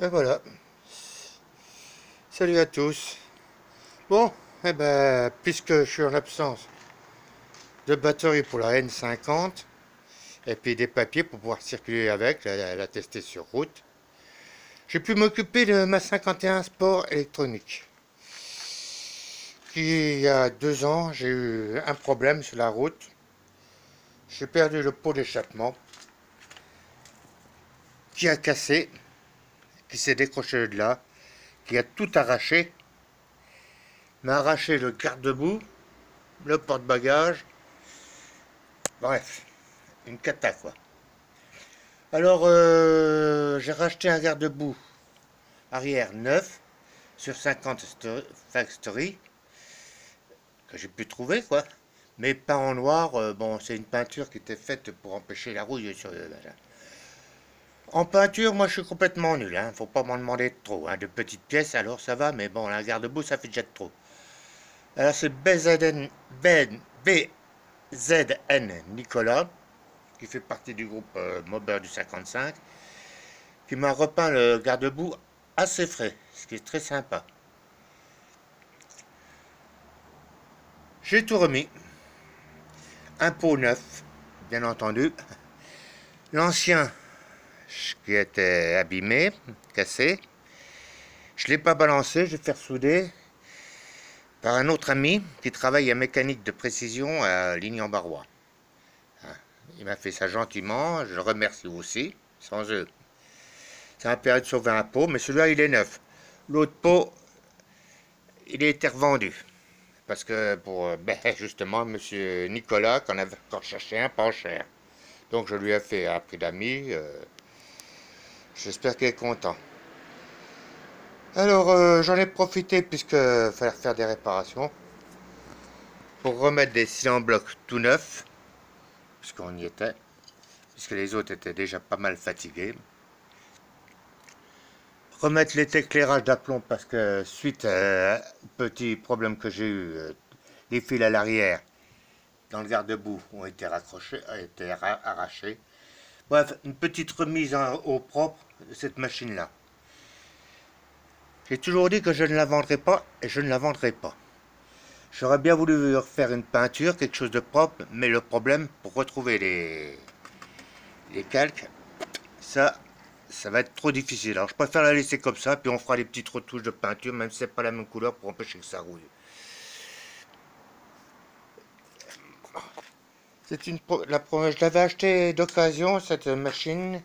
Et voilà. Salut à tous. Bon, eh ben, puisque je suis en absence de batterie pour la N50 et puis des papiers pour pouvoir circuler avec, la tester sur route, j'ai pu m'occuper de ma 51 Sport électronique. Il y a 2 ans, j'ai eu un problème sur la route. J'ai perdu le pot d'échappement qui a cassé, qui s'est décroché de là, qui a tout arraché, m'a arraché le garde-boue, le porte-bagages, bref, une cata quoi. Alors, j'ai racheté un garde-boue arrière neuf sur 50 Factory que j'ai pu trouver, quoi. Mais pas en noir. Bon, c'est une peinture qui était faite pour empêcher la rouille sur le machin. En peinture, moi, je suis complètement nul. Hein. Faut pas m'en demander de trop. Hein. De petites pièces, alors ça va, mais bon, un garde-boue, ça fait déjà de trop. Alors, c'est BZN Nicolas, qui fait partie du groupe Maubert du 55, qui m'a repeint le garde-boue assez frais, ce qui est très sympa. J'ai tout remis. Un pot neuf, bien entendu. L'ancien, qui était abîmé, cassé, je ne l'ai pas balancé, je vais faire souder par un autre ami qui travaille en mécanique de précision à Ligny-en-Barrois. Il m'a fait ça gentiment, je le remercie aussi. Sans eux, ça m'a permis de sauver un pot, mais celui-là, il est neuf. L'autre pot, il a été revendu. Parce que pour, justement, monsieur Nicolas, qu'on avait encore cherché un pas cher. Donc je lui ai fait un prix d'amis. J'espère qu'il est content. Alors j'en ai profité puisque fallait faire des réparations pour remettre des cylindres en bloc tout neufs, puisqu'on y était, puisque les autres étaient déjà pas mal fatigués. Remettre les éclairages d'aplomb parce que suite à un petit problème que j'ai eu, les fils à l'arrière dans le garde-boue ont été raccrochés, ont été arrachés. Bref, une petite remise au propre de cette machine-là. J'ai toujours dit que je ne la vendrai pas et je ne la vendrai pas. J'aurais bien voulu refaire une peinture, quelque chose de propre, mais le problème, pour retrouver les calques, ça va être trop difficile. Alors je préfère la laisser comme ça, puis on fera des petites retouches de peinture, même si c'est pas la même couleur, pour empêcher que ça rouille. Je l'avais acheté d'occasion, cette machine,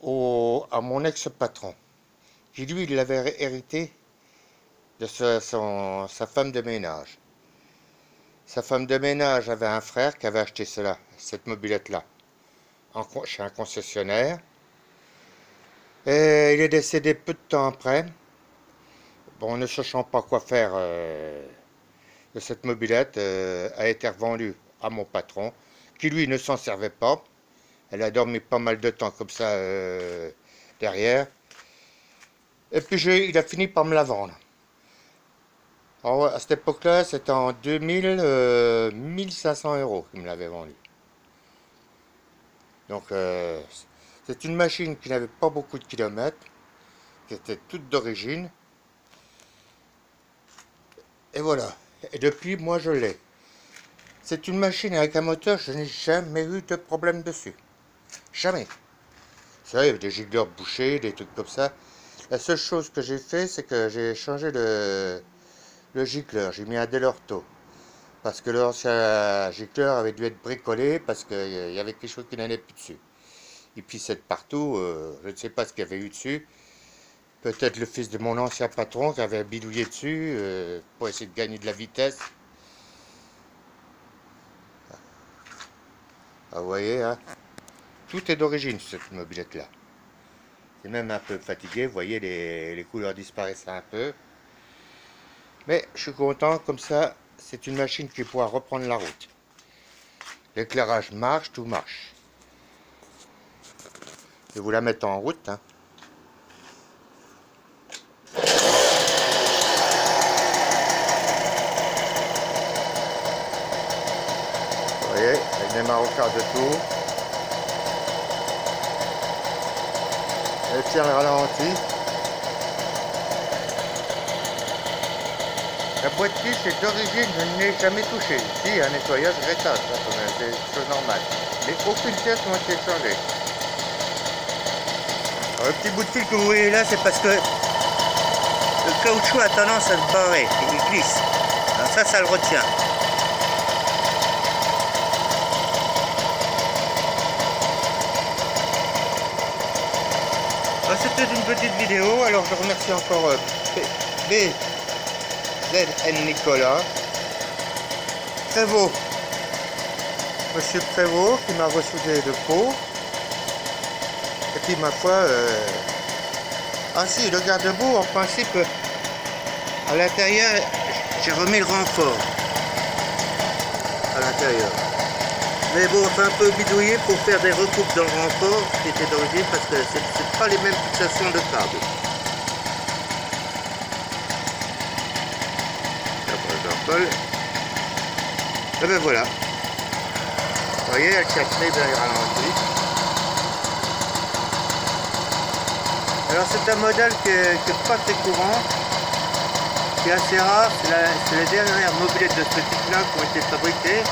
à mon ex-patron, qui lui, il l'avait hérité de sa femme de ménage. Sa femme de ménage avait un frère qui avait acheté cette mobilette-là, chez un concessionnaire. Et il est décédé peu de temps après. Bon, ne sachant pas quoi faire de cette mobilette, a été revendue à mon patron, qui lui ne s'en servait pas. Elle a dormi pas mal de temps comme ça derrière. Et puis il a fini par me la vendre. Alors, à cette époque-là, c'était en 2000, 1500 euros qu'il me l'avait vendu. Donc, c'est une machine qui n'avait pas beaucoup de kilomètres, qui était toute d'origine. Et voilà. Et depuis, moi, je l'ai. C'est une machine avec un moteur, je n'ai jamais eu de problème dessus. Jamais. C'est vrai, il y avait des gicleurs bouchés, des trucs comme ça. La seule chose que j'ai fait, c'est que j'ai changé le gicleur. J'ai mis un Delorto. Parce que l'ancien gicleur avait dû être bricolé parce qu'il y avait quelque chose qui n'allait plus dessus. Et puis c'est partout, je ne sais pas ce qu'il y avait eu dessus. Peut-être le fils de mon ancien patron qui avait bidouillé dessus pour essayer de gagner de la vitesse. Ah, vous voyez, hein, tout est d'origine cette mobilette-là. C'est même un peu fatigué, vous voyez, les couleurs disparaissent un peu. Mais je suis content, comme ça, c'est une machine qui pourra reprendre la route. L'éclairage marche, tout marche. Je vais vous la mettre en route. Hein. Vous voyez, elle démarre au quart de tour. Elle tient le ralenti. La boîte fiche est d'origine, je ne l'ai jamais touchée. Si, un nettoyage rétable, c'est chose normale. Mais aucune pièce n'a été changée. Alors, le petit bout de fil que vous voyez là, c'est parce que le caoutchouc a tendance à se barrer, il glisse. Alors ça le retient. C'était une petite vidéo, alors je remercie encore BZN Nicolas, Prévost, Monsieur Prévost qui m'a ressoudé de peau, et puis ma foi, ah si, le garde-boue, en principe, à l'intérieur, j'ai remis le renfort, à l'intérieur. Mais bon, on fait un peu bidouiller pour faire des recoupes dans le renfort qui était d'origine parce que c'est pas les mêmes fixations de câbles. Et ben voilà. Vous voyez, elle tient très bien ralenti. Alors c'est un modèle qui est pas très courant, qui est assez rare. C'est les dernières mobylettes de ce type-là qui ont été fabriquées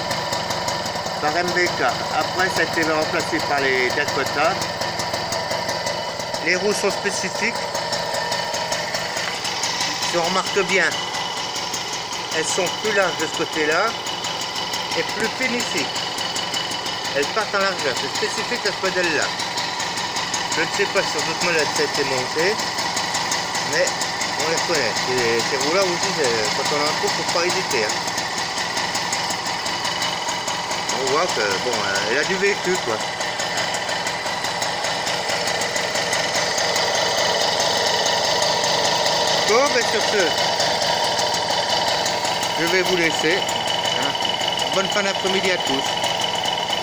par MBK. Après, ça a été remplacé par les Dakota. Les roues sont spécifiques. Si on remarque bien, elles sont plus larges de ce côté-là et plus fines ici. Elles partent en largeur. C'est spécifique à ce modèle-là. Je ne sais pas sur d'autres modèles ça a été monté, mais on les connaît. Ces roues-là aussi, quand on en trouve, il ne faut pas hésiter. Hein. On voit que bon, elle a du vécu quoi. Bon, ben sur ce, je vais vous laisser. Bonne fin d'après-midi à tous.